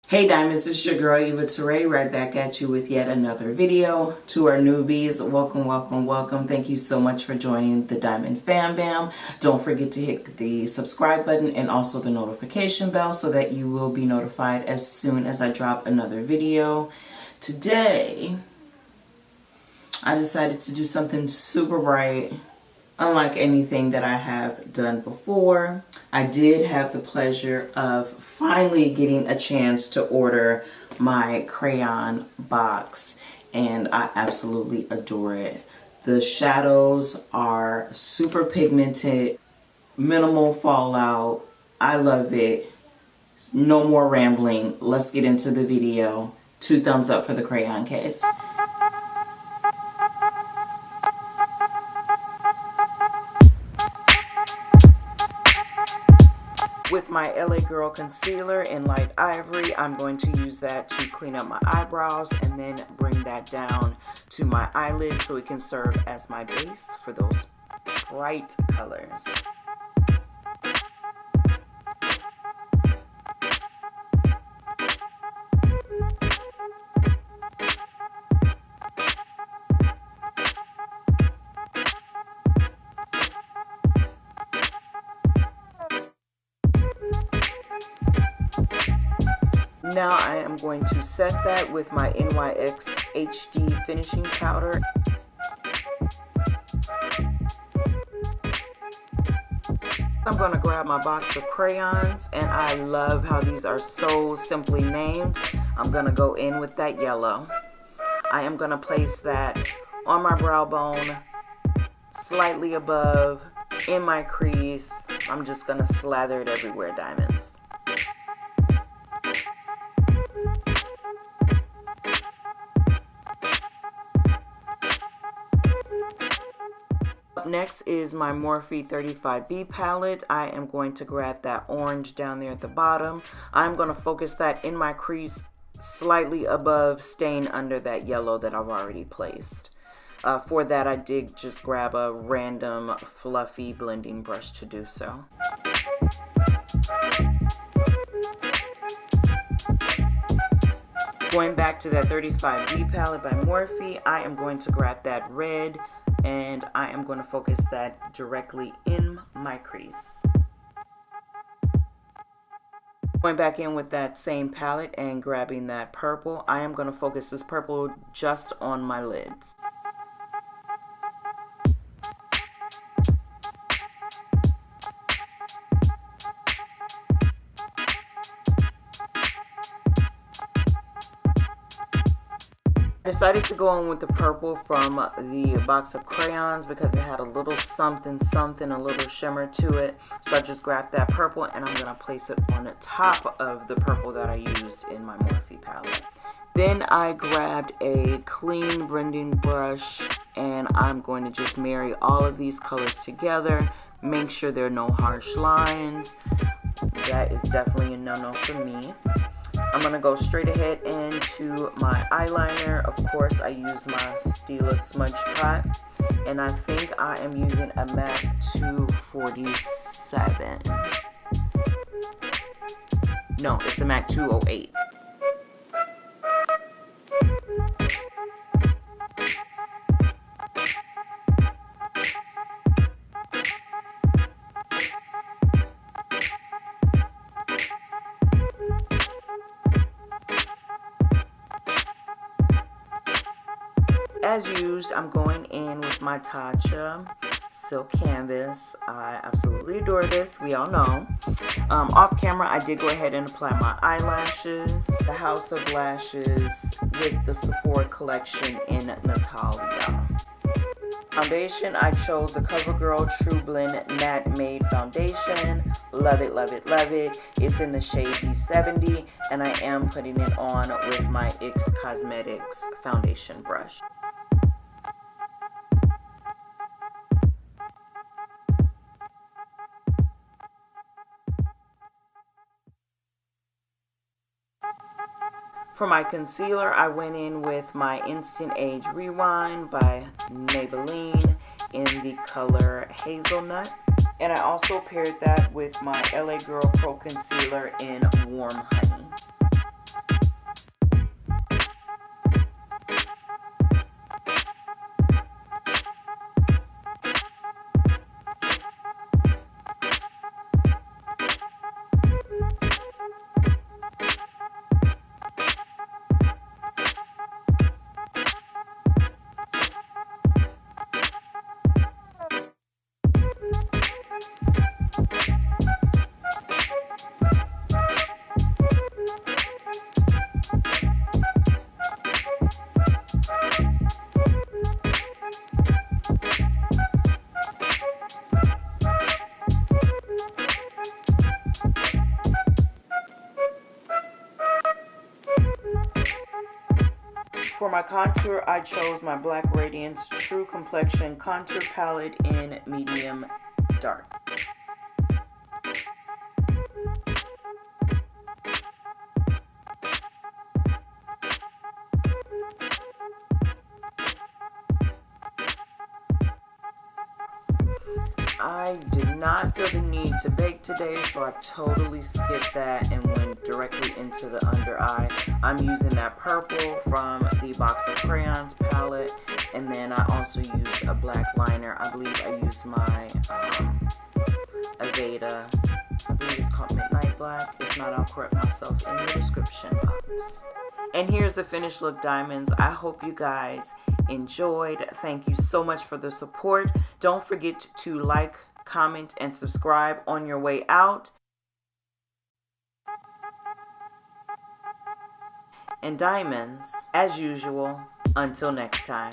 Hey Diamonds, it's your girl Eva Tarae right back at you with yet another video. To our newbies, welcome. Thank you so much for joining the Diamond Fam Bam. Don't forget to hit the subscribe button and also the notification bell so that you will be notified as soon as I drop another video. Today, I decided to do something super bright, unlike anything that I have done before. I did have the pleasure of finally getting a chance to order my crayon box, and I absolutely adore it. The shadows are super pigmented, minimal fallout. I love it. No more rambling. Let's get into the video. 2 thumbs up for the crayon case. With my LA Girl concealer in light ivory, I'm going to use that to clean up my eyebrows and then bring that down to my eyelid so it can serve as my base for those bright colors. Now I am going to set that with my NYX HD finishing powder. I'm going to grab my box of crayons, and I love how these are so simply named. I'm going to go in with that yellow. I am going to place that on my brow bone, slightly above, in my crease. I'm just going to slather it everywhere, diamonds. Next is my Morphe 35B palette. I am going to grab that orange down there at the bottom. I'm going to focus that in my crease slightly above, staying under that yellow that I've already placed. For that, I did just grab a random fluffy blending brush to do so. Going back to that 35B palette by Morphe, I am going to grab that red, and I am going to focus that directly in my crease. Going back in with that same palette and grabbing that purple, I am going to focus this purple just on my lids. I decided to go in with the purple from the box of crayons because it had a little something, a little shimmer to it. So I just grabbed that purple and I'm going to place it on the top of the purple that I used in my Morphe palette. Then I grabbed a clean blending brush and I'm going to just marry all of these colors together. Make sure there are no harsh lines. That is definitely a no-no for me. I'm going to go straight ahead into my eyeliner. Of course, I use my Stila Smudge Pot, and I think I am using a MAC 247. No, it's a MAC 208. As used, I'm going in with my Tatcha Silk Canvas. I absolutely adore this, we all know. Off camera, I did go ahead and apply my eyelashes, the House of Lashes with the Sephora collection in Natalia. Foundation, I chose the Covergirl True Blend Matte Made Foundation. Love it, love it, love it. It's in the shade B70, and I am putting it on with my NYX Cosmetics foundation brush. For my concealer, I went in with my Instant Age Rewind by Maybelline in the color Hazelnut. And I also paired that with my LA Girl Pro Concealer in Warm Honey. For my contour, I chose my Black Radiance True Complexion Contour Palette in medium dark. I did not feel the need to bake today, so I totally skipped that and went directly into the under eye. I'm using that purple from the Box of Crayons palette, and then I also used a black liner. I believe I used my Aveda, I believe it's called Midnight Black. If not, I'll correct myself in the description box. And here's the finished look, diamonds. I hope you guys enjoyed. Thank you so much for the support. Don't forget to like, comment, and subscribe on your way out. And diamonds, as usual, until next time.